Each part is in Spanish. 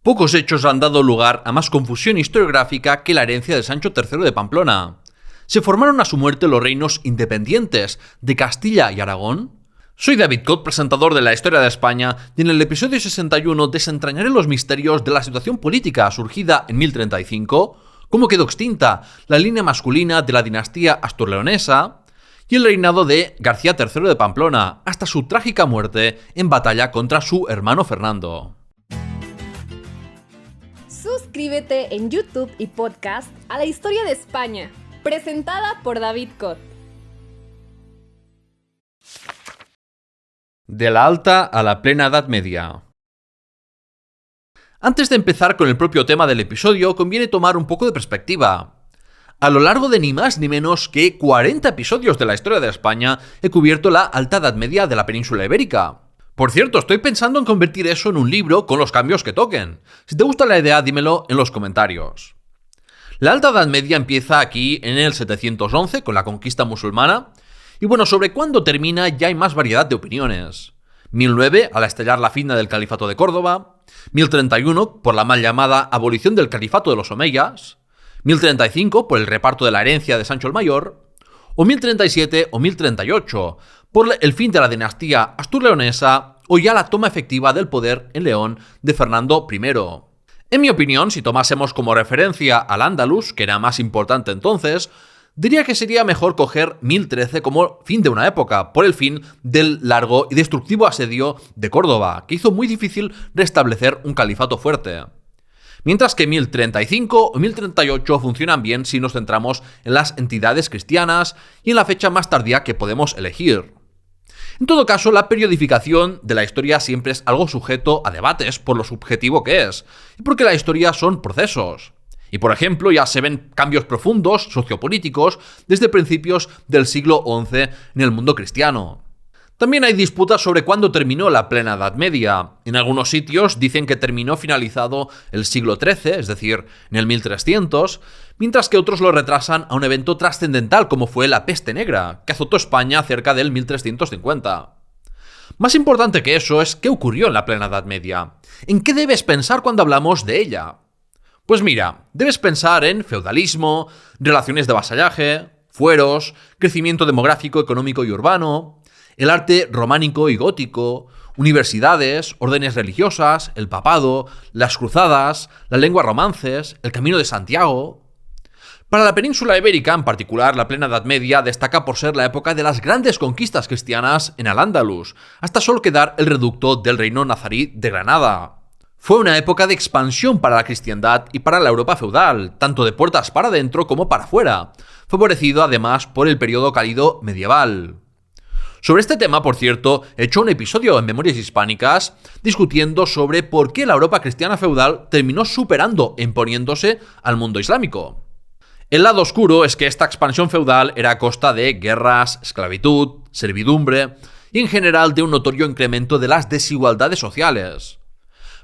Pocos hechos han dado lugar a más confusión historiográfica que la herencia de Sancho III de Pamplona. ¿Se formaron a su muerte los reinos independientes de Castilla y Aragón? Soy David Cot, presentador de la Historia de España, y en el episodio 61 desentrañaré los misterios de la situación política surgida en 1035, cómo quedó extinta la línea masculina de la dinastía asturleonesa y el reinado de García III de Pamplona, hasta su trágica muerte en batalla contra su hermano Fernando. Suscríbete en YouTube y podcast a la Historia de España, presentada por David Cot. De la Alta a la Plena Edad Media. Antes de empezar con el propio tema del episodio, conviene tomar un poco de perspectiva. A lo largo de ni más ni menos que 40 episodios de la Historia de España, he cubierto la Alta Edad Media de la península ibérica. Por cierto, estoy pensando en convertir eso en un libro con los cambios que toquen. Si te gusta la idea, dímelo en los comentarios. La Alta Edad Media empieza aquí en el 711 con la conquista musulmana. Y bueno, sobre cuándo termina ya hay más variedad de opiniones. 1009, al estallar la fin del califato de Córdoba. 1031, por la mal llamada abolición del califato de los omeyas. 1035, por el reparto de la herencia de Sancho el Mayor. O 1037 o 1038, por el fin de la dinastía asturleonesa o ya la toma efectiva del poder en León de Fernando I. En mi opinión, si tomásemos como referencia al Andalus, que era más importante entonces, diría que sería mejor coger 1013 como fin de una época, por el fin del largo y destructivo asedio de Córdoba, que hizo muy difícil restablecer un califato fuerte. Mientras que 1035 o 1038 funcionan bien si nos centramos en las entidades cristianas y en la fecha más tardía que podemos elegir. En todo caso, la periodificación de la historia siempre es algo sujeto a debates por lo subjetivo que es, y porque la historia son procesos. Y por ejemplo, ya se ven cambios profundos sociopolíticos desde principios del siglo XI en el mundo cristiano. También hay disputas sobre cuándo terminó la plena Edad Media. En algunos sitios dicen que terminó finalizado el siglo XIII, es decir, en el 1300, mientras que otros lo retrasan a un evento trascendental como fue la peste negra, que azotó España cerca del 1350. Más importante que eso es qué ocurrió en la plena Edad Media. ¿En qué debes pensar cuando hablamos de ella? Pues mira, debes pensar en feudalismo, relaciones de vasallaje, fueros, crecimiento demográfico, económico y urbano, el arte románico y gótico, universidades, órdenes religiosas, el papado, las cruzadas, la lengua romances, el camino de Santiago. Para la península ibérica, en particular, la plena Edad Media destaca por ser la época de las grandes conquistas cristianas en Al-Ándalus, hasta solo quedar el reducto del reino nazarí de Granada. Fue una época de expansión para la cristiandad y para la Europa feudal, tanto de puertas para adentro como para afuera, favorecido además por el periodo cálido medieval. Sobre este tema, por cierto, he hecho un episodio en Memorias Hispánicas discutiendo sobre por qué la Europa cristiana feudal terminó superando e imponiéndose al mundo islámico. El lado oscuro es que esta expansión feudal era a costa de guerras, esclavitud, servidumbre y en general de un notorio incremento de las desigualdades sociales.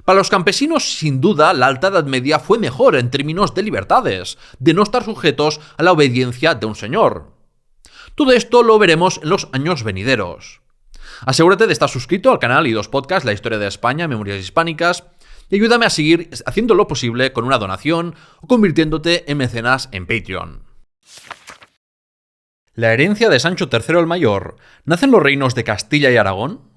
Para los campesinos, sin duda, la Alta Edad Media fue mejor en términos de libertades, de no estar sujetos a la obediencia de un señor. Todo esto lo veremos en los años venideros. Asegúrate de estar suscrito al canal y los podcasts La Historia de España, Memorias Hispánicas, y ayúdame a seguir haciendo lo posible con una donación o convirtiéndote en mecenas en Patreon. La herencia de Sancho III el Mayor. ¿Nacen los reinos de Castilla y Aragón?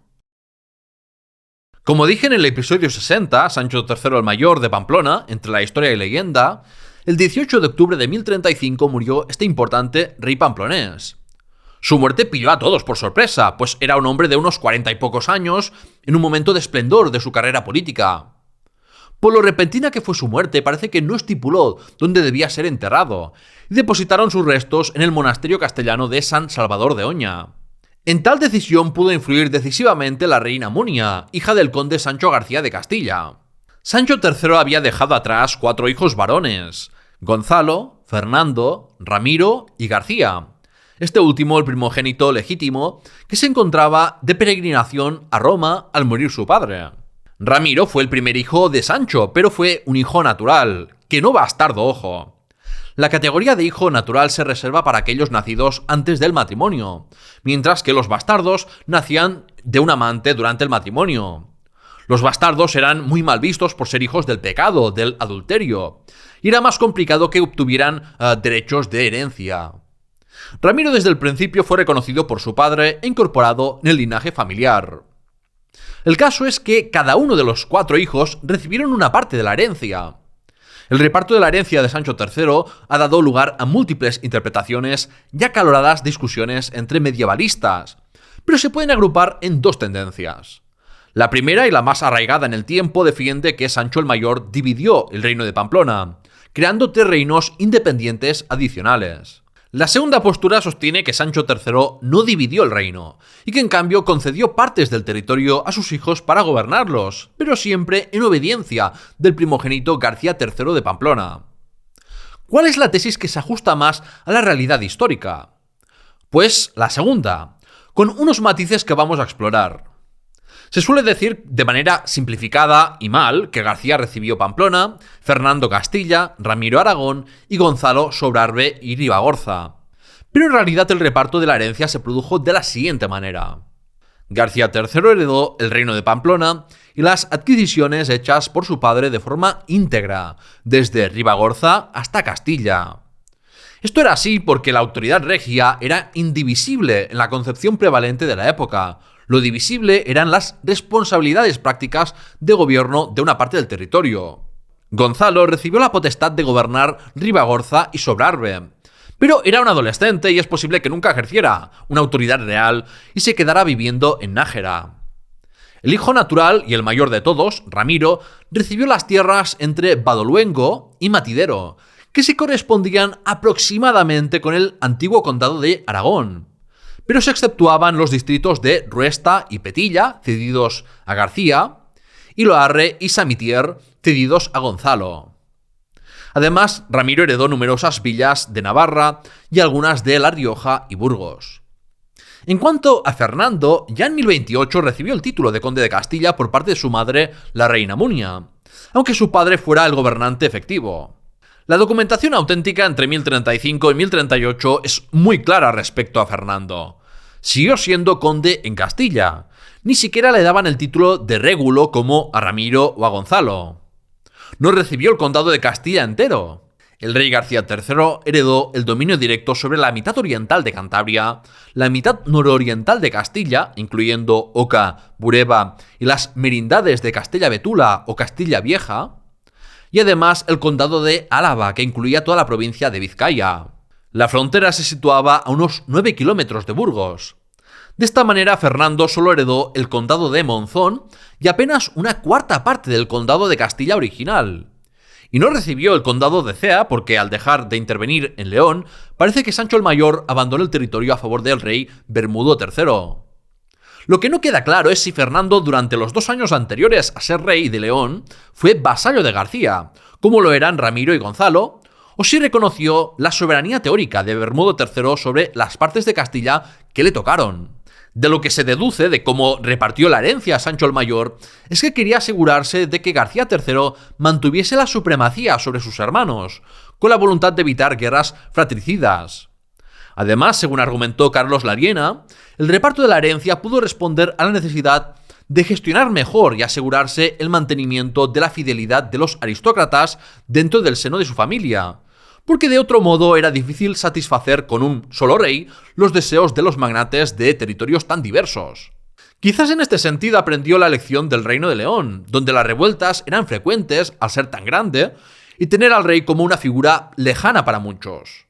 Como dije en el episodio 60, Sancho III el Mayor de Pamplona, entre la historia y leyenda, el 18 de octubre de 1035 murió este importante rey pamplonés. Su muerte pilló a todos por sorpresa, pues era un hombre de unos 40 y pocos años, en un momento de esplendor de su carrera política. Por lo repentina que fue su muerte, parece que no estipuló dónde debía ser enterrado, y depositaron sus restos en el monasterio castellano de San Salvador de Oña. En tal decisión pudo influir decisivamente la reina Munia, hija del conde Sancho García de Castilla. Sancho III había dejado atrás 4 hijos varones: Gonzalo, Fernando, Ramiro y García. Este último, el primogénito legítimo, que se encontraba de peregrinación a Roma al morir su padre. Ramiro fue el primer hijo de Sancho, pero fue un hijo natural, que no bastardo, ojo. La categoría de hijo natural se reserva para aquellos nacidos antes del matrimonio, mientras que los bastardos nacían de un amante durante el matrimonio. Los bastardos eran muy mal vistos por ser hijos del pecado, del adulterio, y era más complicado que obtuvieran derechos de herencia. Ramiro desde el principio fue reconocido por su padre e incorporado en el linaje familiar. El caso es que cada uno de los 4 hijos recibieron una parte de la herencia. El reparto de la herencia de Sancho III ha dado lugar a múltiples interpretaciones y acaloradas discusiones entre medievalistas, pero se pueden agrupar en 2 tendencias. La primera y la más arraigada en el tiempo defiende que Sancho el Mayor dividió el reino de Pamplona, creando 3 reinos independientes adicionales. La segunda postura sostiene que Sancho III no dividió el reino, y que en cambio concedió partes del territorio a sus hijos para gobernarlos, pero siempre en obediencia del primogénito García III de Pamplona. ¿Cuál es la tesis que se ajusta más a la realidad histórica? Pues la segunda, con unos matices que vamos a explorar. Se suele decir de manera simplificada y mal que García recibió Pamplona, Fernando Castilla, Ramiro Aragón y Gonzalo Sobrarbe y Ribagorza. Pero en realidad el reparto de la herencia se produjo de la siguiente manera. García III heredó el reino de Pamplona y las adquisiciones hechas por su padre de forma íntegra, desde Ribagorza hasta Castilla. Esto era así porque la autoridad regia era indivisible en la concepción prevalente de la época. Lo divisible eran las responsabilidades prácticas de gobierno de una parte del territorio. Gonzalo recibió la potestad de gobernar Ribagorza y Sobrarbe, pero era un adolescente y es posible que nunca ejerciera una autoridad real y se quedara viviendo en Nájera. El hijo natural y el mayor de todos, Ramiro, recibió las tierras entre Badoluengo y Matidero, que se correspondían aproximadamente con el antiguo condado de Aragón, pero se exceptuaban los distritos de Ruesta y Petilla, cedidos a García, y Loarre y Samitier, cedidos a Gonzalo. Además, Ramiro heredó numerosas villas de Navarra y algunas de La Rioja y Burgos. En cuanto a Fernando, ya en 1028 recibió el título de conde de Castilla por parte de su madre, la reina Munia, aunque su padre fuera el gobernante efectivo. La documentación auténtica entre 1035 y 1038 es muy clara respecto a Fernando. Siguió siendo conde en Castilla. Ni siquiera le daban el título de régulo como a Ramiro o a Gonzalo. No recibió el condado de Castilla entero. El rey García III heredó el dominio directo sobre la mitad oriental de Cantabria, la mitad nororiental de Castilla, incluyendo Oca, Bureba y las merindades de Castella-Betula o Castilla Vieja, y además el condado de Álava, que incluía toda la provincia de Vizcaya. La frontera se situaba a unos 9 kilómetros de Burgos. De esta manera, Fernando solo heredó el condado de Monzón y apenas una cuarta parte del condado de Castilla original. Y no recibió el condado de Cea porque, al dejar de intervenir en León, parece que Sancho el Mayor abandonó el territorio a favor del rey Bermudo III. Lo que no queda claro es si Fernando, durante los 2 años anteriores a ser rey de León, fue vasallo de García, como lo eran Ramiro y Gonzalo, o si reconoció la soberanía teórica de Bermudo III sobre las partes de Castilla que le tocaron. De lo que se deduce de cómo repartió la herencia a Sancho el Mayor es que quería asegurarse de que García III mantuviese la supremacía sobre sus hermanos, con la voluntad de evitar guerras fratricidas. Además, según argumentó Carlos Lariena, el reparto de la herencia pudo responder a la necesidad de gestionar mejor y asegurarse el mantenimiento de la fidelidad de los aristócratas dentro del seno de su familia, porque de otro modo era difícil satisfacer con un solo rey los deseos de los magnates de territorios tan diversos. Quizás en este sentido aprendió la lección del Reino de León, donde las revueltas eran frecuentes al ser tan grande y tener al rey como una figura lejana para muchos.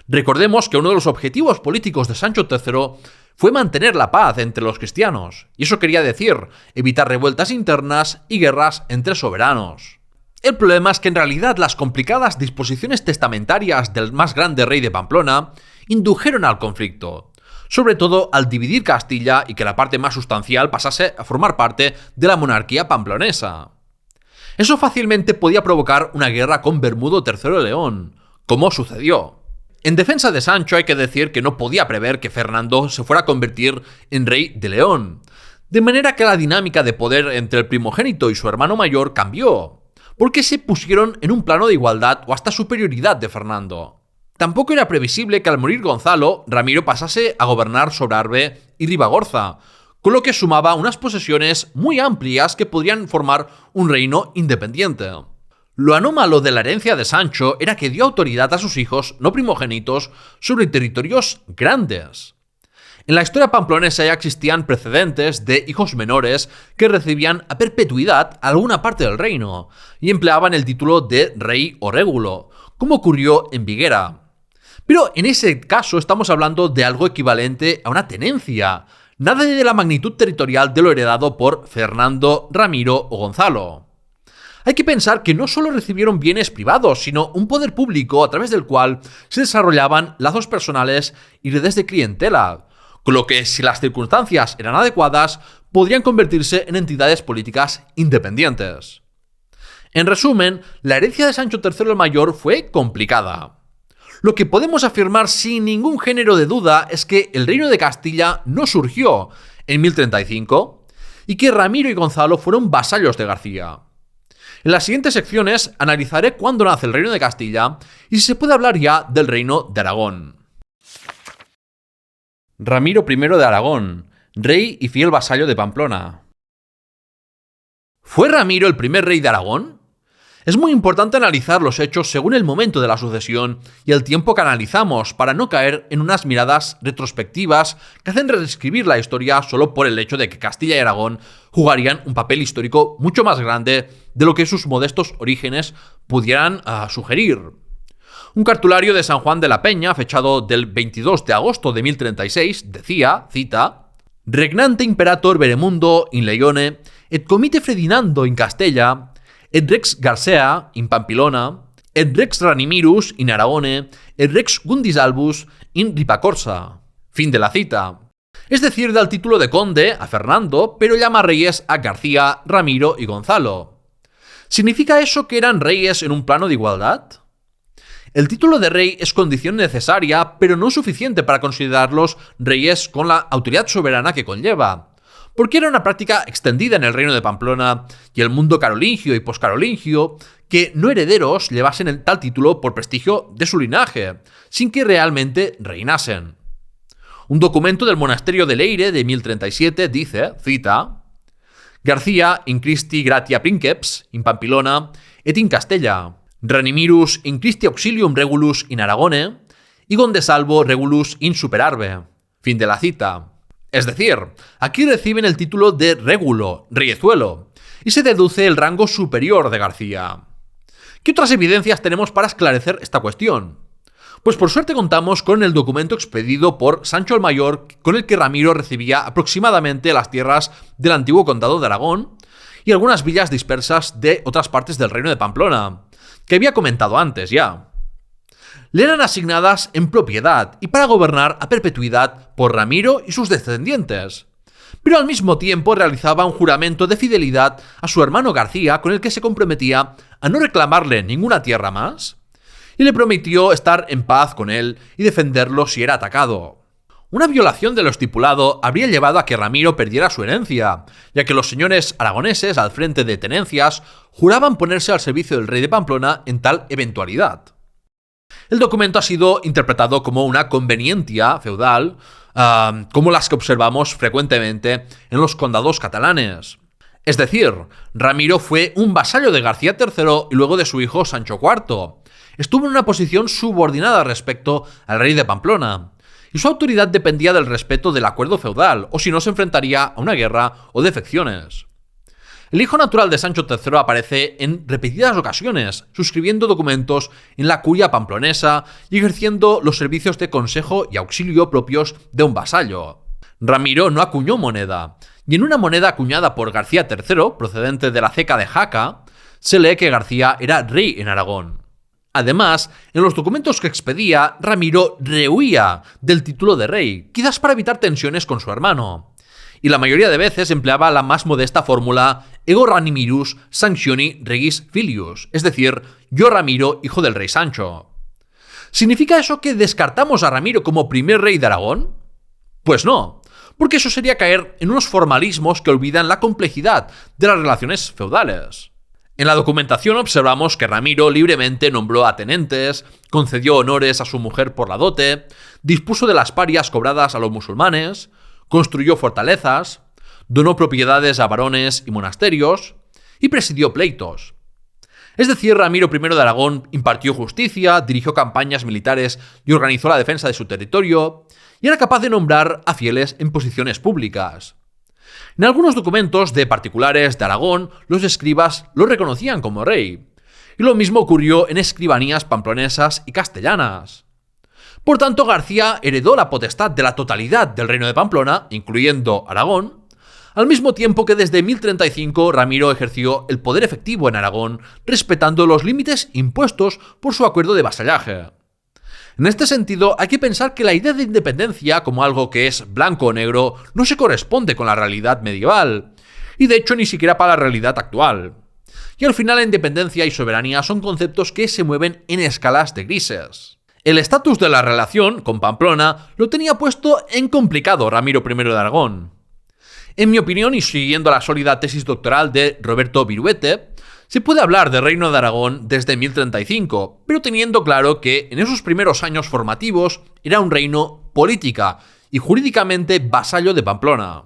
Recordemos que uno de los objetivos políticos de Sancho III fue mantener la paz entre los cristianos, y eso quería decir evitar revueltas internas y guerras entre soberanos. El problema es que en realidad las complicadas disposiciones testamentarias del más grande rey de Pamplona indujeron al conflicto, sobre todo al dividir Castilla y que la parte más sustancial pasase a formar parte de la monarquía pamplonesa. Eso fácilmente podía provocar una guerra con Bermudo III de León, como sucedió. En defensa de Sancho hay que decir que no podía prever que Fernando se fuera a convertir en rey de León, de manera que la dinámica de poder entre el primogénito y su hermano mayor cambió, porque se pusieron en un plano de igualdad o hasta superioridad de Fernando. Tampoco era previsible que al morir Gonzalo, Ramiro pasase a gobernar Sobrarbe y Ribagorza, con lo que sumaba unas posesiones muy amplias que podrían formar un reino independiente. Lo anómalo de la herencia de Sancho era que dio autoridad a sus hijos no primogénitos sobre territorios grandes. En la historia pamplonesa ya existían precedentes de hijos menores que recibían a perpetuidad alguna parte del reino y empleaban el título de rey o régulo, como ocurrió en Viguera. Pero en ese caso estamos hablando de algo equivalente a una tenencia, nada de la magnitud territorial de lo heredado por Fernando, Ramiro o Gonzalo. Hay que pensar que no solo recibieron bienes privados, sino un poder público a través del cual se desarrollaban lazos personales y redes de clientela, con lo que, si las circunstancias eran adecuadas, podrían convertirse en entidades políticas independientes. En resumen, la herencia de Sancho III el Mayor fue complicada. Lo que podemos afirmar sin ningún género de duda es que el Reino de Castilla no surgió en 1035 y que Ramiro y Gonzalo fueron vasallos de García. En las siguientes secciones analizaré cuándo nace el Reino de Castilla y si se puede hablar ya del Reino de Aragón. Ramiro I de Aragón, rey y fiel vasallo de Pamplona. ¿Fue Ramiro el primer rey de Aragón? Es muy importante analizar los hechos según el momento de la sucesión y el tiempo que analizamos para no caer en unas miradas retrospectivas que hacen reescribir la historia solo por el hecho de que Castilla y Aragón jugarían un papel histórico mucho más grande de lo que sus modestos orígenes pudieran sugerir. Un cartulario de San Juan de la Peña, fechado del 22 de agosto de 1036, decía, cita, «Regnante imperator Veremundo in Leione, et comite Fredinando in Castella, et rex Garcea in Pampilona, et rex Ranimirus in Aragone, et rex Gundis Albus in Ripacorsa». Fin de la cita. Es decir, da el título de conde a Fernando, pero llama reyes a García, Ramiro y Gonzalo. ¿Significa eso que eran reyes en un plano de igualdad? El título de rey es condición necesaria, pero no suficiente para considerarlos reyes con la autoridad soberana que conlleva, porque era una práctica extendida en el reino de Pamplona y el mundo carolingio y poscarolingio que no herederos llevasen el tal título por prestigio de su linaje, sin que realmente reinasen. Un documento del monasterio de Leire de 1037 dice, cita, «García in Christi gratia princeps in Pampilona et in Castella, Ranimirus in Christi auxilium regulus in Aragone, y Gondesalvo regulus in superarbe». Fin de la cita. Es decir, aquí reciben el título de régulo, reyezuelo, y se deduce el rango superior de García. ¿Qué otras evidencias tenemos para esclarecer esta cuestión? Pues por suerte contamos con el documento expedido por Sancho el Mayor, con el que Ramiro recibía aproximadamente las tierras del antiguo condado de Aragón y algunas villas dispersas de otras partes del reino de Pamplona, que había comentado antes ya. Le eran asignadas en propiedad y para gobernar a perpetuidad por Ramiro y sus descendientes, pero al mismo tiempo realizaba un juramento de fidelidad a su hermano García con el que se comprometía a no reclamarle ninguna tierra más y le prometió estar en paz con él y defenderlo si era atacado. Una violación de lo estipulado habría llevado a que Ramiro perdiera su herencia, ya que los señores aragoneses, al frente de tenencias, juraban ponerse al servicio del rey de Pamplona en tal eventualidad. El documento ha sido interpretado como una conveniencia feudal, como las que observamos frecuentemente en los condados catalanes. Es decir, Ramiro fue un vasallo de García III y luego de su hijo Sancho IV. Estuvo en una posición subordinada respecto al rey de Pamplona, y su autoridad dependía del respeto del acuerdo feudal, o si no se enfrentaría a una guerra o defecciones. El hijo natural de Sancho III aparece en repetidas ocasiones, suscribiendo documentos en la curia pamplonesa y ejerciendo los servicios de consejo y auxilio propios de un vasallo. Ramiro no acuñó moneda, y en una moneda acuñada por García III, procedente de la ceca de Jaca, se lee que García era rey en Aragón. Además, en los documentos que expedía, Ramiro rehuía del título de rey, quizás para evitar tensiones con su hermano, y la mayoría de veces empleaba la más modesta fórmula ego Ranimirus sanctioni regis filius, es decir, yo Ramiro, hijo del rey Sancho. ¿Significa eso que descartamos a Ramiro como primer rey de Aragón? Pues no, porque eso sería caer en unos formalismos que olvidan la complejidad de las relaciones feudales. En la documentación observamos que Ramiro libremente nombró a tenentes, concedió honores a su mujer por la dote, dispuso de las parias cobradas a los musulmanes, construyó fortalezas, donó propiedades a varones y monasterios, y presidió pleitos. Es decir, Ramiro I de Aragón impartió justicia, dirigió campañas militares y organizó la defensa de su territorio, y era capaz de nombrar a fieles en posiciones públicas. En algunos documentos de particulares de Aragón, los escribas lo reconocían como rey, y lo mismo ocurrió en escribanías pamplonesas y castellanas. Por tanto, García heredó la potestad de la totalidad del reino de Pamplona, incluyendo Aragón, al mismo tiempo que desde 1035 Ramiro ejerció el poder efectivo en Aragón, respetando los límites impuestos por su acuerdo de vasallaje. En este sentido, hay que pensar que la idea de independencia como algo que es blanco o negro no se corresponde con la realidad medieval, y de hecho ni siquiera para la realidad actual. Y al final la independencia y soberanía son conceptos que se mueven en escalas de grises. El estatus de la relación con Pamplona lo tenía puesto en complicado Ramiro I de Aragón. En mi opinión, y siguiendo la sólida tesis doctoral de Roberto Viruete, se puede hablar de Reino de Aragón desde 1035, pero teniendo claro que en esos primeros años formativos era un reino política y jurídicamente vasallo de Pamplona.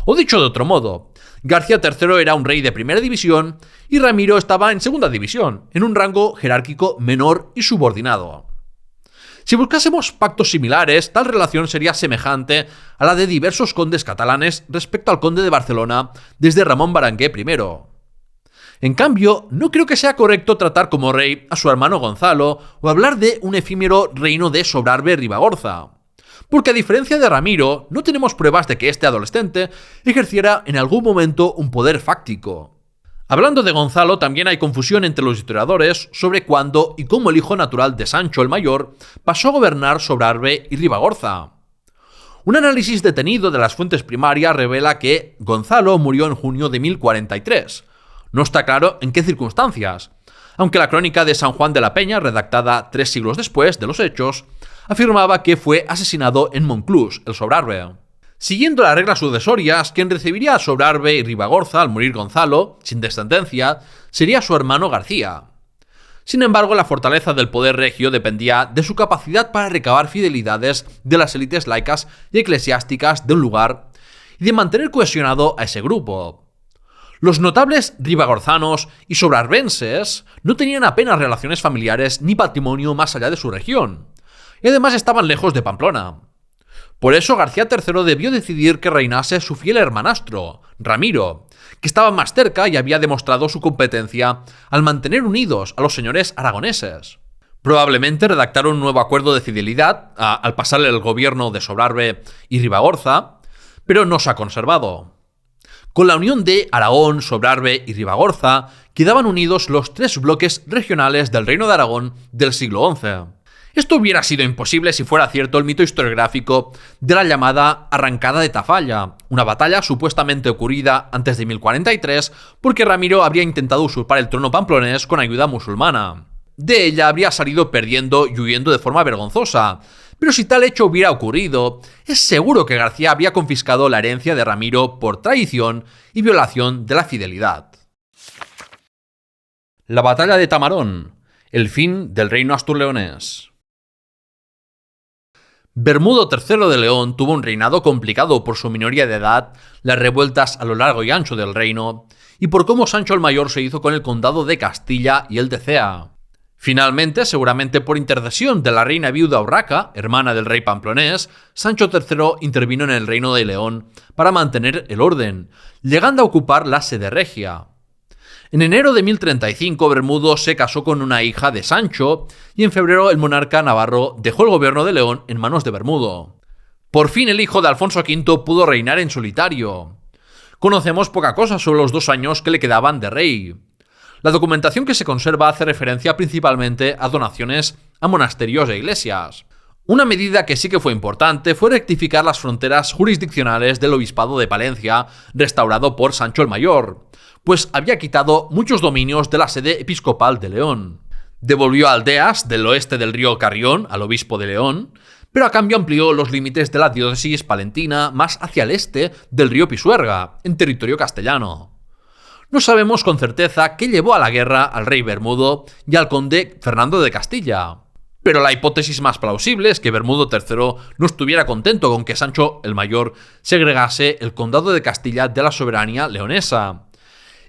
O dicho de otro modo, García III era un rey de primera división y Ramiro estaba en segunda división, en un rango jerárquico menor y subordinado. Si buscásemos pactos similares, tal relación sería semejante a la de diversos condes catalanes respecto al conde de Barcelona desde Ramón Berenguer I. En cambio, no creo que sea correcto tratar como rey a su hermano Gonzalo o hablar de un efímero reino de Sobrarbe-Ribagorza, porque a diferencia de Ramiro, no tenemos pruebas de que este adolescente ejerciera en algún momento un poder fáctico. Hablando de Gonzalo, también hay confusión entre los historiadores sobre cuándo y cómo el hijo natural de Sancho el Mayor pasó a gobernar Sobrarbe y Ribagorza. Un análisis detenido de las fuentes primarias revela que Gonzalo murió en junio de 1043. No está claro en qué circunstancias, aunque la crónica de San Juan de la Peña, redactada 3 siglos después de los hechos, afirmaba que fue asesinado en Monclús, el Sobrarbe. Siguiendo las reglas sucesorias, quien recibiría a Sobrarbe y Ribagorza al morir Gonzalo, sin descendencia, sería su hermano García. Sin embargo, la fortaleza del poder regio dependía de su capacidad para recabar fidelidades de las élites laicas y eclesiásticas de un lugar y de mantener cohesionado a ese grupo. Los notables ribagorzanos y sobrarbenses no tenían apenas relaciones familiares ni patrimonio más allá de su región, y además estaban lejos de Pamplona. Por eso García III debió decidir que reinase su fiel hermanastro, Ramiro, que estaba más cerca y había demostrado su competencia al mantener unidos a los señores aragoneses. Probablemente redactaron un nuevo acuerdo de fidelidad al pasarle el gobierno de Sobrarbe y Ribagorza, pero no se ha conservado. Con la unión de Aragón, Sobrarbe y Ribagorza, quedaban unidos los 3 bloques regionales del Reino de Aragón del siglo XI. Esto hubiera sido imposible si fuera cierto el mito historiográfico de la llamada Arrancada de Tafalla, una batalla supuestamente ocurrida antes de 1043 porque Ramiro habría intentado usurpar el trono pamplonés con ayuda musulmana. De ella habría salido perdiendo y huyendo de forma vergonzosa, pero si tal hecho hubiera ocurrido, es seguro que García habría confiscado la herencia de Ramiro por traición y violación de la fidelidad. La batalla de Tamarón, el fin del reino asturleonés. Bermudo III de León tuvo un reinado complicado por su minoría de edad, las revueltas a lo largo y ancho del reino, y por cómo Sancho el Mayor se hizo con el condado de Castilla y el de Cea. Finalmente, seguramente por intercesión de la reina viuda Urraca, hermana del rey pamplonés, Sancho III intervino en el reino de León para mantener el orden, llegando a ocupar la sede regia. En enero de 1035, Bermudo se casó con una hija de Sancho y en febrero el monarca navarro dejó el gobierno de León en manos de Bermudo. Por fin el hijo de Alfonso V pudo reinar en solitario. Conocemos poca cosa sobre los 2 años que le quedaban de rey. La documentación que se conserva hace referencia principalmente a donaciones a monasterios e iglesias. Una medida que sí que fue importante fue rectificar las fronteras jurisdiccionales del obispado de Palencia, restaurado por Sancho el Mayor, pues había quitado muchos dominios de la sede episcopal de León. Devolvió aldeas del oeste del río Carrión al obispo de León, pero a cambio amplió los límites de la diócesis palentina más hacia el este del río Pisuerga, en territorio castellano. No sabemos con certeza qué llevó a la guerra al rey Bermudo y al conde Fernando de Castilla. Pero la hipótesis más plausible es que Bermudo III no estuviera contento con que Sancho el Mayor segregase el condado de Castilla de la soberanía leonesa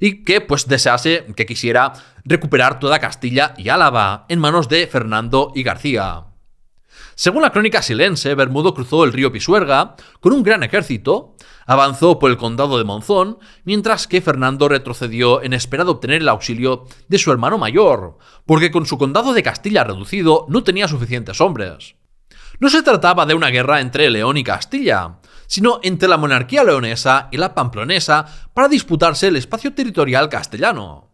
y que que quisiera recuperar toda Castilla y Álava en manos de Fernando y García. Según la crónica silense, Bermudo cruzó el río Pisuerga con un gran ejército, avanzó por el condado de Monzón, mientras que Fernando retrocedió en espera de obtener el auxilio de su hermano mayor, porque con su condado de Castilla reducido no tenía suficientes hombres. No se trataba de una guerra entre León y Castilla, sino entre la monarquía leonesa y la pamplonesa para disputarse el espacio territorial castellano.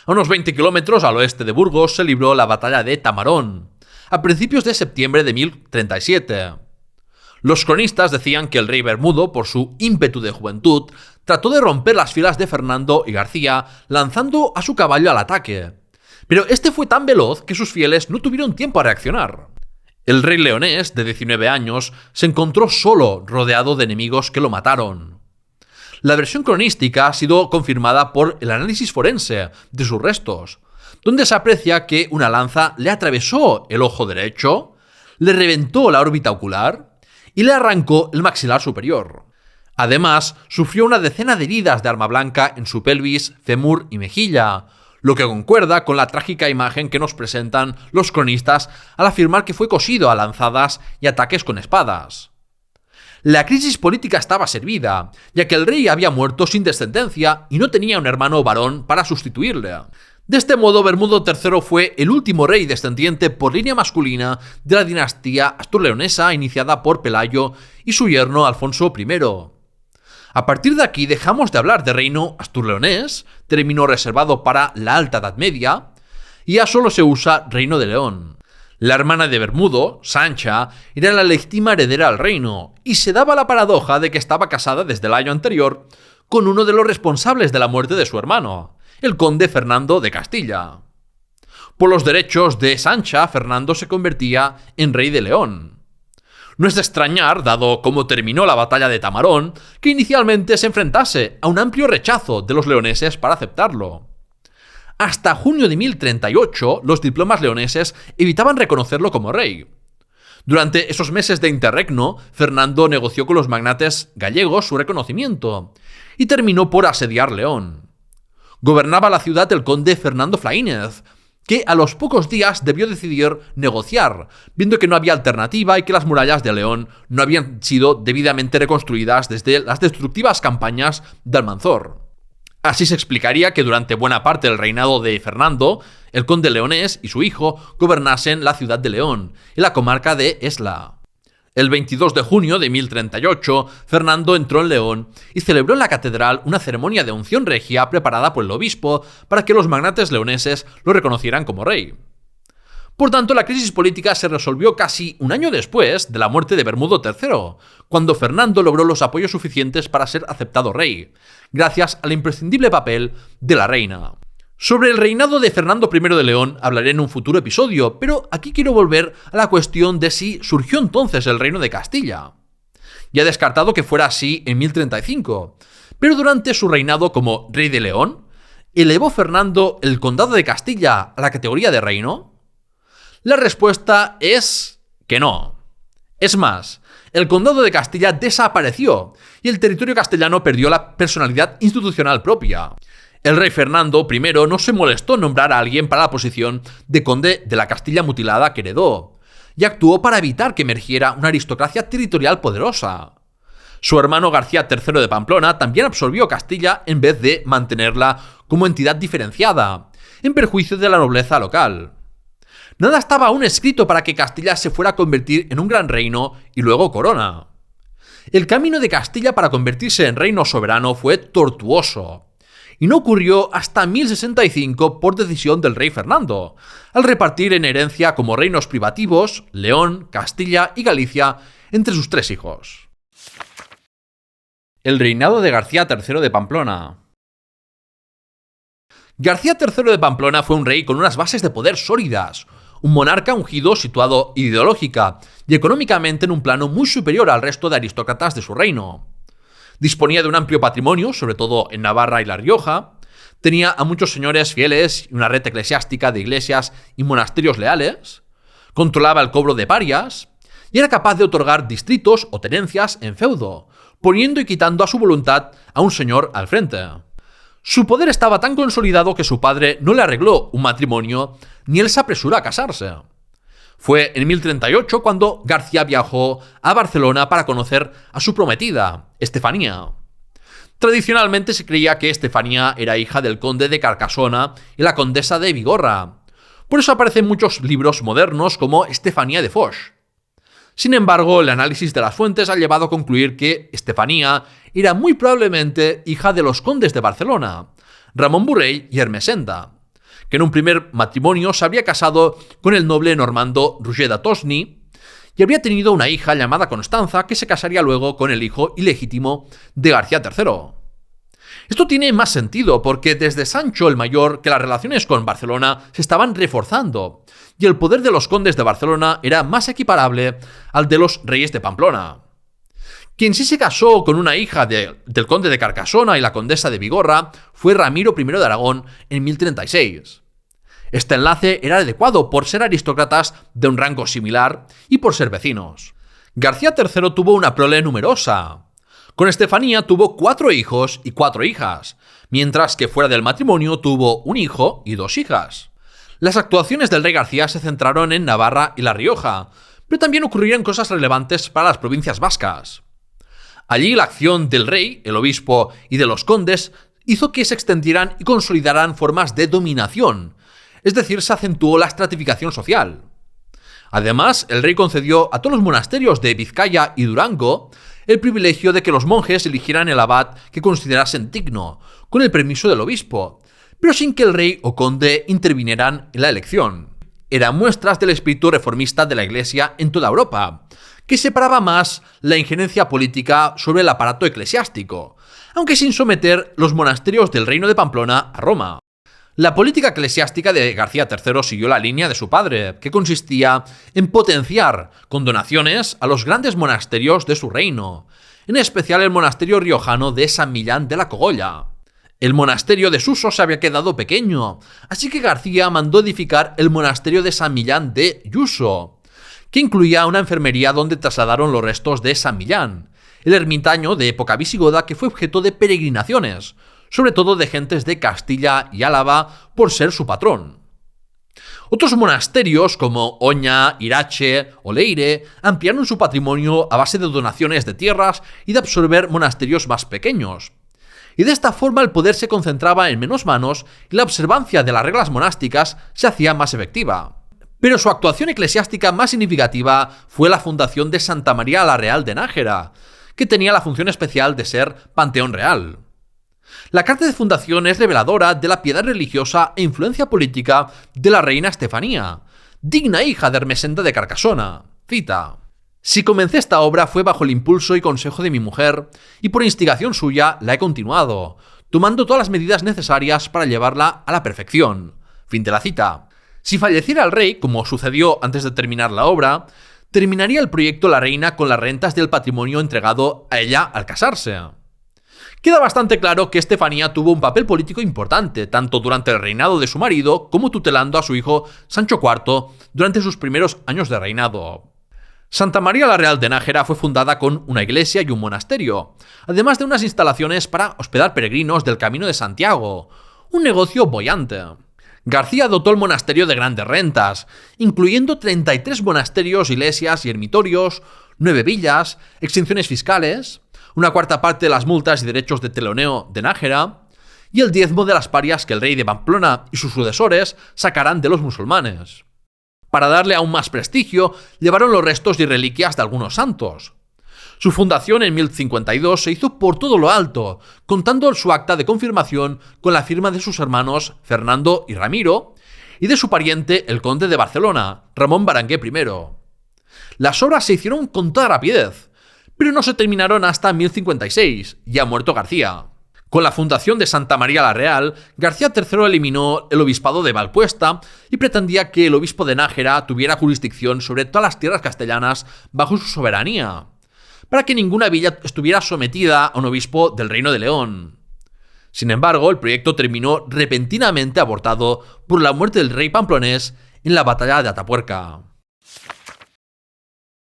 A unos 20 kilómetros al oeste de Burgos se libró la batalla de Tamarón, a principios de septiembre de 1037. Los cronistas decían que el rey Bermudo, por su ímpetu de juventud, trató de romper las filas de Fernando y García lanzando a su caballo al ataque. Pero este fue tan veloz que sus fieles no tuvieron tiempo a reaccionar. El rey leonés, de 19 años, se encontró solo, rodeado de enemigos que lo mataron. La versión cronística ha sido confirmada por el análisis forense de sus restos, donde se aprecia que una lanza le atravesó el ojo derecho, le reventó la órbita ocular y le arrancó el maxilar superior. Además, sufrió una decena de heridas de arma blanca en su pelvis, fémur y mejilla, lo que concuerda con la trágica imagen que nos presentan los cronistas al afirmar que fue cosido a lanzadas y ataques con espadas. La crisis política estaba servida, ya que el rey había muerto sin descendencia y no tenía un hermano varón para sustituirle. De este modo, Bermudo III fue el último rey descendiente por línea masculina de la dinastía asturleonesa iniciada por Pelayo y su yerno Alfonso I. A partir de aquí dejamos de hablar de reino asturleonés, término reservado para la Alta Edad Media, y ya solo se usa reino de León. La hermana de Bermudo, Sancha, era la legítima heredera al reino, y se daba la paradoja de que estaba casada desde el año anterior con uno de los responsables de la muerte de su hermano, el conde Fernando de Castilla. Por los derechos de Sancha, Fernando se convertía en rey de León. No es de extrañar, dado cómo terminó la batalla de Tamarón, que inicialmente se enfrentase a un amplio rechazo de los leoneses para aceptarlo. Hasta junio de 1038, los diplomas leoneses evitaban reconocerlo como rey. Durante esos meses de interregno, Fernando negoció con los magnates gallegos su reconocimiento y terminó por asediar León. Gobernaba la ciudad el conde Fernando Flaínez, que a los pocos días debió decidir negociar, viendo que no había alternativa y que las murallas de León no habían sido debidamente reconstruidas desde las destructivas campañas de Almanzor. Así se explicaría que durante buena parte del reinado de Fernando, el conde leonés y su hijo gobernasen la ciudad de León y la comarca de Esla. El 22 de junio de 1038, Fernando entró en León y celebró en la catedral una ceremonia de unción regia preparada por el obispo para que los magnates leoneses lo reconocieran como rey. Por tanto, la crisis política se resolvió casi un año después de la muerte de Bermudo III, cuando Fernando logró los apoyos suficientes para ser aceptado rey, gracias al imprescindible papel de la reina. Sobre el reinado de Fernando I de León hablaré en un futuro episodio, pero aquí quiero volver a la cuestión de si surgió entonces el reino de Castilla. Ya he descartado que fuera así en 1035, pero durante su reinado como rey de León, ¿elevó Fernando el condado de Castilla a la categoría de reino? La respuesta es que no. Es más, el condado de Castilla desapareció y el territorio castellano perdió la personalidad institucional propia. El rey Fernando I no se molestó en nombrar a alguien para la posición de conde de la Castilla mutilada que heredó, y actuó para evitar que emergiera una aristocracia territorial poderosa. Su hermano García III de Pamplona también absorbió Castilla en vez de mantenerla como entidad diferenciada, en perjuicio de la nobleza local. Nada estaba aún escrito para que Castilla se fuera a convertir en un gran reino y luego corona. El camino de Castilla para convertirse en reino soberano fue tortuoso, y no ocurrió hasta 1065 por decisión del rey Fernando, al repartir en herencia como reinos privativos León, Castilla y Galicia entre sus 3 hijos. El reinado de García III de Pamplona. García III de Pamplona fue un rey con unas bases de poder sólidas, un monarca ungido situado ideológica y económicamente en un plano muy superior al resto de aristócratas de su reino. Disponía de un amplio patrimonio, sobre todo en Navarra y La Rioja, tenía a muchos señores fieles y una red eclesiástica de iglesias y monasterios leales, Controlaba el cobro de parias y era capaz de otorgar distritos o tenencias en feudo, poniendo y quitando a su voluntad a un señor al frente. Su poder estaba tan consolidado que su padre no le arregló un matrimonio ni él se apresuró a casarse. Fue en 1038 cuando García viajó a Barcelona para conocer a su prometida, Estefanía. Tradicionalmente se creía que Estefanía era hija del conde de Carcasona y la condesa de Bigorra. Por eso aparece en muchos libros modernos como Estefanía de Foix. Sin embargo, el análisis de las fuentes ha llevado a concluir que Estefanía era muy probablemente hija de los condes de Barcelona, Ramón Borrell y Ermessenda, que en un primer matrimonio se habría casado con el noble normando Roger de Tosny y habría tenido una hija llamada Constanza que se casaría luego con el hijo ilegítimo de García III. Esto tiene más sentido porque desde Sancho el Mayor que las relaciones con Barcelona se estaban reforzando y el poder de los condes de Barcelona era más equiparable al de los reyes de Pamplona. Quien sí se casó con una hija del conde de Carcasona y la condesa de Bigorra fue Ramiro I de Aragón en 1036. Este enlace era adecuado por ser aristócratas de un rango similar y por ser vecinos. García III tuvo una prole numerosa. Con Estefanía tuvo 4 hijos y 4 hijas, mientras que fuera del matrimonio tuvo un hijo y 2 hijas. Las actuaciones del rey García se centraron en Navarra y La Rioja, pero también ocurrirían cosas relevantes para las provincias vascas. Allí la acción del rey, el obispo y de los condes hizo que se extendieran y consolidaran formas de dominación, es decir, se acentuó la estratificación social. Además, el rey concedió a todos los monasterios de Vizcaya y Durango el privilegio de que los monjes eligieran el abad que considerasen digno, con el permiso del obispo, pero sin que el rey o conde intervinieran en la elección. Eran muestras del espíritu reformista de la Iglesia en toda Europa, que separaba más la injerencia política sobre el aparato eclesiástico, aunque sin someter los monasterios del reino de Pamplona a Roma. La política eclesiástica de García III siguió la línea de su padre, que consistía en potenciar con donaciones a los grandes monasterios de su reino, en especial el monasterio riojano de San Millán de la Cogolla. El monasterio de Suso se había quedado pequeño, así que García mandó edificar el monasterio de San Millán de Yuso, que incluía una enfermería donde trasladaron los restos de San Millán, el ermitaño de época visigoda que fue objeto de peregrinaciones, sobre todo de gentes de Castilla y Álava por ser su patrón. Otros monasterios como Oña, Irache o Leire ampliaron su patrimonio a base de donaciones de tierras y de absorber monasterios más pequeños. Y de esta forma el poder se concentraba en menos manos y la observancia de las reglas monásticas se hacía más efectiva. Pero su actuación eclesiástica más significativa fue la fundación de Santa María la Real de Nájera, que tenía la función especial de ser panteón real. La carta de fundación es reveladora de la piedad religiosa e influencia política de la reina Estefanía, digna hija de Ermessenda de Carcasona. Cita: «Si comencé esta obra fue bajo el impulso y consejo de mi mujer, y por instigación suya la he continuado, tomando todas las medidas necesarias para llevarla a la perfección». Fin de la cita. Si falleciera el rey, como sucedió antes de terminar la obra, terminaría el proyecto la reina con las rentas del patrimonio entregado a ella al casarse. Queda bastante claro que Estefanía tuvo un papel político importante, tanto durante el reinado de su marido como tutelando a su hijo Sancho IV durante sus primeros años de reinado. Santa María la Real de Nájera fue fundada con una iglesia y un monasterio, además de unas instalaciones para hospedar peregrinos del Camino de Santiago, un negocio boyante. García dotó el monasterio de grandes rentas, incluyendo 33 monasterios, iglesias y ermitorios, 9 villas, exenciones fiscales, una cuarta parte de las multas y derechos de teloneo de Nájera, y el diezmo de las parias que el rey de Pamplona y sus sucesores sacarán de los musulmanes. Para darle aún más prestigio, llevaron los restos y reliquias de algunos santos. Su fundación en 1052 se hizo por todo lo alto, contando su acta de confirmación con la firma de sus hermanos Fernando y Ramiro, y de su pariente el conde de Barcelona, Ramón Berenguer I. Las obras se hicieron con toda rapidez, pero no se terminaron hasta 1056, ya muerto García. Con la fundación de Santa María la Real, García III eliminó el obispado de Valpuesta y pretendía que el obispo de Nájera tuviera jurisdicción sobre todas las tierras castellanas bajo su soberanía, para que ninguna villa estuviera sometida a un obispo del Reino de León. Sin embargo, el proyecto terminó repentinamente abortado por la muerte del rey pamplonés en la batalla de Atapuerca.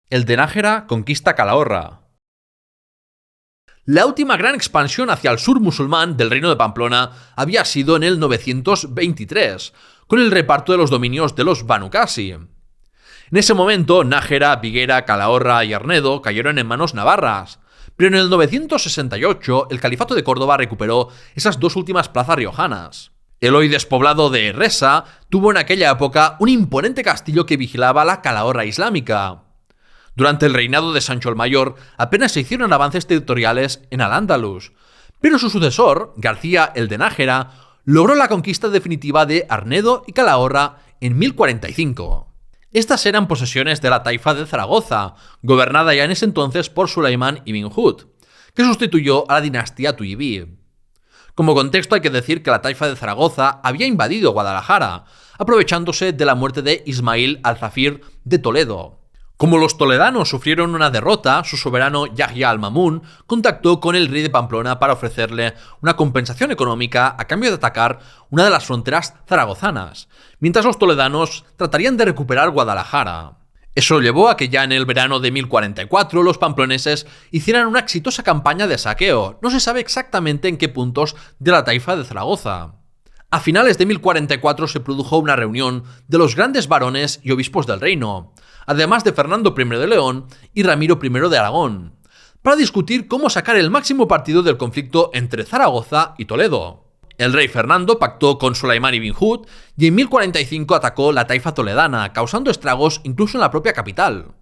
El de Nájera conquista Calahorra. La última gran expansión hacia el sur musulmán del reino de Pamplona había sido en el 923, con el reparto de los dominios de los Banu Qasi. En ese momento, Nájera, Viguera, Calahorra y Arnedo cayeron en manos navarras, pero en el 968 el Califato de Córdoba recuperó esas dos últimas plazas riojanas. El hoy despoblado de Resa tuvo en aquella época un imponente castillo que vigilaba la Calahorra islámica. Durante el reinado de Sancho el Mayor apenas se hicieron avances territoriales en Al-Ándalus, pero su sucesor, García el de Nájera, logró la conquista definitiva de Arnedo y Calahorra en 1045. Estas eran posesiones de la taifa de Zaragoza, gobernada ya en ese entonces por Sulaimán ibn Hud, que sustituyó a la dinastía Tuibí. Como contexto hay que decir que la taifa de Zaragoza había invadido Guadalajara, aprovechándose de la muerte de Ismail al-Zafir de Toledo. Como los toledanos sufrieron una derrota, su soberano Yahya al-Mamun contactó con el rey de Pamplona para ofrecerle una compensación económica a cambio de atacar una de las fronteras zaragozanas, mientras los toledanos tratarían de recuperar Guadalajara. Eso llevó a que ya en el verano de 1044 los pamploneses hicieran una exitosa campaña de saqueo, no se sabe exactamente en qué puntos de la taifa de Zaragoza. A finales de 1044 se produjo una reunión de los grandes varones y obispos del reino, además de Fernando I de León y Ramiro I de Aragón, para discutir cómo sacar el máximo partido del conflicto entre Zaragoza y Toledo. El rey Fernando pactó con Sulaimán ibn Hud y en 1045 atacó la taifa toledana, causando estragos incluso en la propia capital.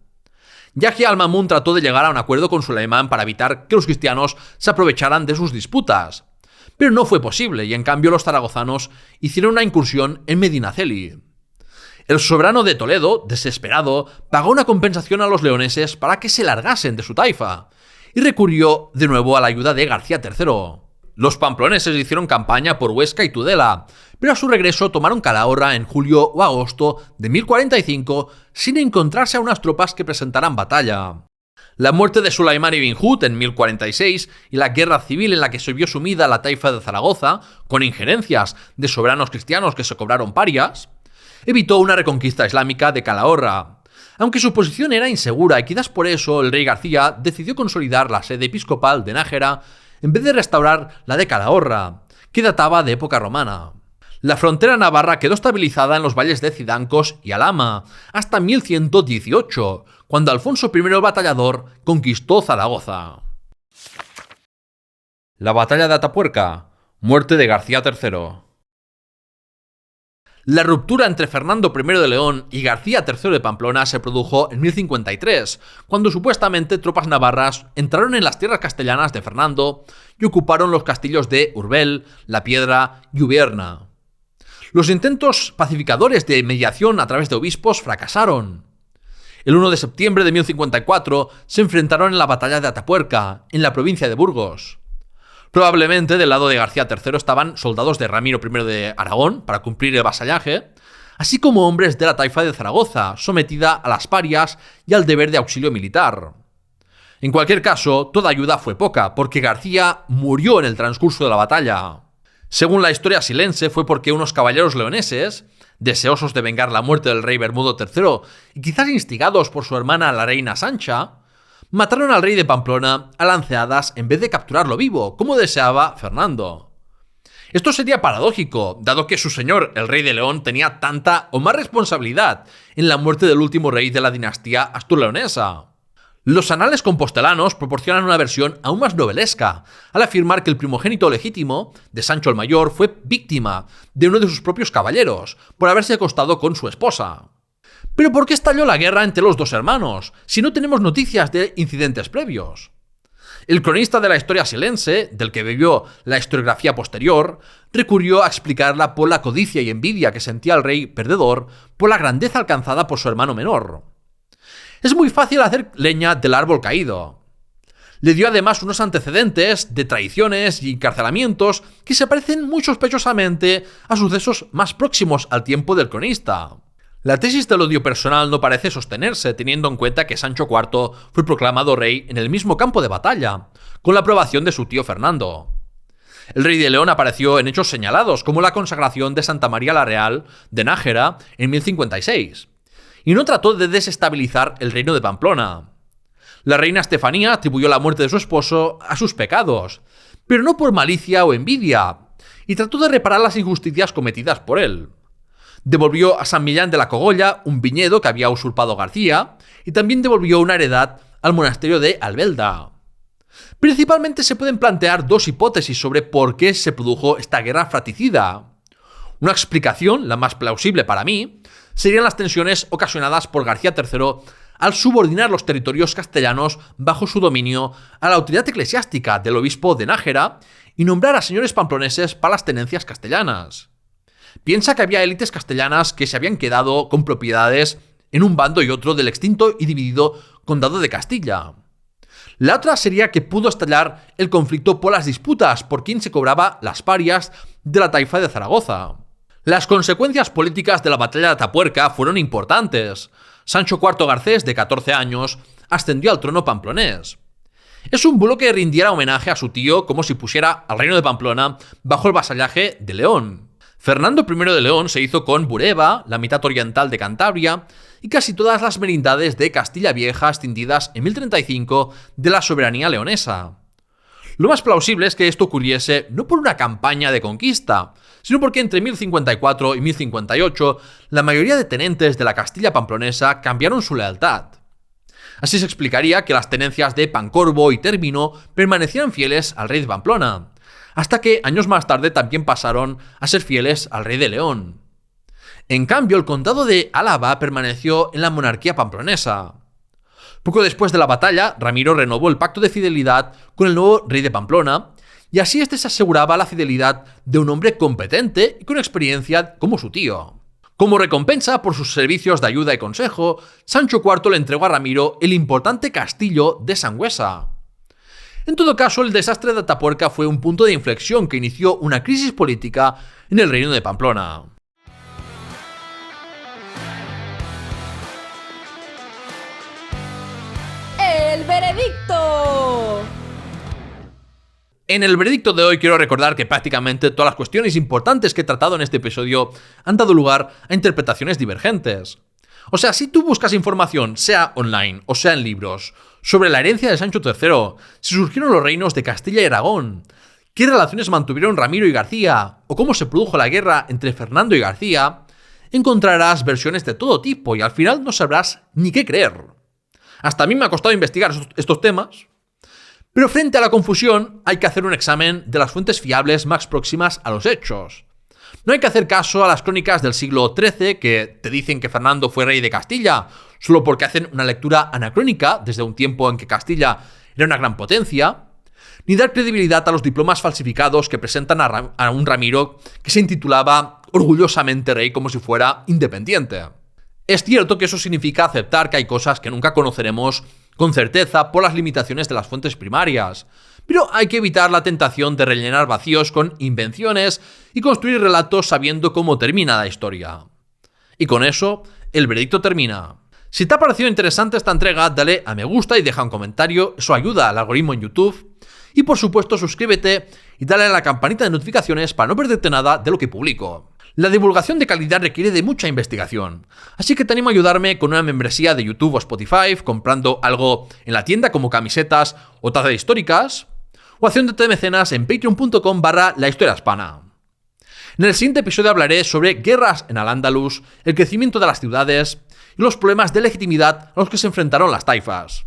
Yahya al-Mamun trató de llegar a un acuerdo con Sulaimán para evitar que los cristianos se aprovecharan de sus disputas, pero no fue posible y en cambio los zaragozanos hicieron una incursión en Medinaceli. El soberano de Toledo, desesperado, pagó una compensación a los leoneses para que se largasen de su taifa y recurrió de nuevo a la ayuda de García III. Los pamploneses hicieron campaña por Huesca y Tudela, pero a su regreso tomaron Calahorra en julio o agosto de 1045 sin encontrarse a unas tropas que presentaran batalla. La muerte de Sulaimán ibn Hud en 1046 y la guerra civil en la que se vio sumida la taifa de Zaragoza, con injerencias de soberanos cristianos que se cobraron parias, evitó una reconquista islámica de Calahorra, aunque su posición era insegura y quizás por eso el rey García decidió consolidar la sede episcopal de Nájera en vez de restaurar la de Calahorra, que databa de época romana. La frontera navarra quedó estabilizada en los valles de Cidancos y Alhama hasta 1118, cuando Alfonso I el Batallador conquistó Zaragoza. La batalla de Atapuerca, muerte de García III. La ruptura entre Fernando I de León y García III de Pamplona se produjo en 1053, cuando supuestamente tropas navarras entraron en las tierras castellanas de Fernando y ocuparon los castillos de Urbel, La Piedra y Ubierna. Los intentos pacificadores de mediación a través de obispos fracasaron. El 1 de septiembre de 1054 se enfrentaron en la batalla de Atapuerca, en la provincia de Burgos. Probablemente del lado de García III estaban soldados de Ramiro I de Aragón para cumplir el vasallaje, así como hombres de la taifa de Zaragoza, sometida a las parias y al deber de auxilio militar. En cualquier caso, toda ayuda fue poca, porque García murió en el transcurso de la batalla. Según la historia silense, fue porque unos caballeros leoneses, deseosos de vengar la muerte del rey Bermudo III y quizás instigados por su hermana la reina Sancha, mataron al rey de Pamplona a lanceadas en vez de capturarlo vivo, como deseaba Fernando. Esto sería paradójico, dado que su señor, el rey de León, tenía tanta o más responsabilidad en la muerte del último rey de la dinastía astur-leonesa. Los anales compostelanos proporcionan una versión aún más novelesca, al afirmar que el primogénito legítimo de Sancho el Mayor fue víctima de uno de sus propios caballeros, por haberse acostado con su esposa. ¿Pero por qué estalló la guerra entre los dos hermanos, si no tenemos noticias de incidentes previos? El cronista de la historia silense, del que bebió la historiografía posterior, recurrió a explicarla por la codicia y envidia que sentía el rey perdedor por la grandeza alcanzada por su hermano menor. Es muy fácil hacer leña del árbol caído. Le dio además unos antecedentes de traiciones y encarcelamientos que se parecen muy sospechosamente a sucesos más próximos al tiempo del cronista. La tesis del odio personal no parece sostenerse, teniendo en cuenta que Sancho IV fue proclamado rey en el mismo campo de batalla, con la aprobación de su tío Fernando. El rey de León apareció en hechos señalados, como la consagración de Santa María la Real de Nájera en 1056, y no trató de desestabilizar el reino de Pamplona. La reina Estefanía atribuyó la muerte de su esposo a sus pecados, pero no por malicia o envidia, y trató de reparar las injusticias cometidas por él. Devolvió a San Millán de la Cogolla un viñedo que había usurpado García, y también devolvió una heredad al monasterio de Albelda. Principalmente se pueden plantear dos hipótesis sobre por qué se produjo esta guerra fratricida. Una explicación, la más plausible para mí, serían las tensiones ocasionadas por García III al subordinar los territorios castellanos bajo su dominio a la autoridad eclesiástica del obispo de Nájera y nombrar a señores pamploneses para las tenencias castellanas. Piensa que había élites castellanas que se habían quedado con propiedades en un bando y otro del extinto y dividido condado de Castilla. La otra sería que pudo estallar el conflicto por las disputas por quién se cobraba las parias de la taifa de Zaragoza. Las consecuencias políticas de la batalla de Atapuerca fueron importantes. Sancho IV Garcés, de 14 años, ascendió al trono pamplonés. Es un bulo que rindiera homenaje a su tío como si pusiera al reino de Pamplona bajo el vasallaje de León. Fernando I de León se hizo con Bureba, la mitad oriental de Cantabria, y casi todas las merindades de Castilla Vieja extendidas en 1035 de la soberanía leonesa. Lo más plausible es que esto ocurriese no por una campaña de conquista, sino porque entre 1054 y 1058 la mayoría de tenentes de la Castilla pamplonesa cambiaron su lealtad. Así se explicaría que las tenencias de Pancorbo y Término permanecieran fieles al rey de Pamplona, hasta que años más tarde también pasaron a ser fieles al rey de León. En cambio, el condado de Álava permaneció en la monarquía pamplonesa. Poco después de la batalla, Ramiro renovó el pacto de fidelidad con el nuevo rey de Pamplona, y así este se aseguraba la fidelidad de un hombre competente y con experiencia como su tío. Como recompensa por sus servicios de ayuda y consejo, Sancho IV le entregó a Ramiro el importante castillo de Sangüesa. En todo caso, el desastre de Atapuerca fue un punto de inflexión que inició una crisis política en el reino de Pamplona. ¡El veredicto! En el veredicto de hoy quiero recordar que prácticamente todas las cuestiones importantes que he tratado en este episodio han dado lugar a interpretaciones divergentes. O sea, si tú buscas información, sea online o sea en libros, sobre la herencia de Sancho III, si surgieron los reinos de Castilla y Aragón, qué relaciones mantuvieron Ramiro y García, o cómo se produjo la guerra entre Fernando y García, encontrarás versiones de todo tipo y al final no sabrás ni qué creer. Hasta a mí me ha costado investigar estos temas, pero frente a la confusión hay que hacer un examen de las fuentes fiables más próximas a los hechos. No hay que hacer caso a las crónicas del siglo XIII que te dicen que Fernando fue rey de Castilla, solo porque hacen una lectura anacrónica desde un tiempo en que Castilla era una gran potencia, ni dar credibilidad a los diplomas falsificados que presentan a un Ramiro que se intitulaba orgullosamente rey como si fuera independiente. Es cierto que eso significa aceptar que hay cosas que nunca conoceremos con certeza por las limitaciones de las fuentes primarias, pero hay que evitar la tentación de rellenar vacíos con invenciones y construir relatos sabiendo cómo termina la historia. Y con eso, el veredicto termina. Si te ha parecido interesante esta entrega, dale a me gusta y deja un comentario, eso ayuda al algoritmo en YouTube. Y por supuesto, suscríbete y dale a la campanita de notificaciones para no perderte nada de lo que publico. La divulgación de calidad requiere de mucha investigación, así que te animo a ayudarme con una membresía de YouTube o Spotify, comprando algo en la tienda como camisetas o tazas históricas, o haciéndote mecenas en patreon.com/lahistoriahispana. En el siguiente episodio hablaré sobre guerras en Al-Ándalus, el crecimiento de las ciudades y los problemas de legitimidad a los que se enfrentaron las taifas.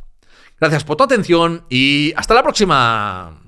Gracias por tu atención y hasta la próxima.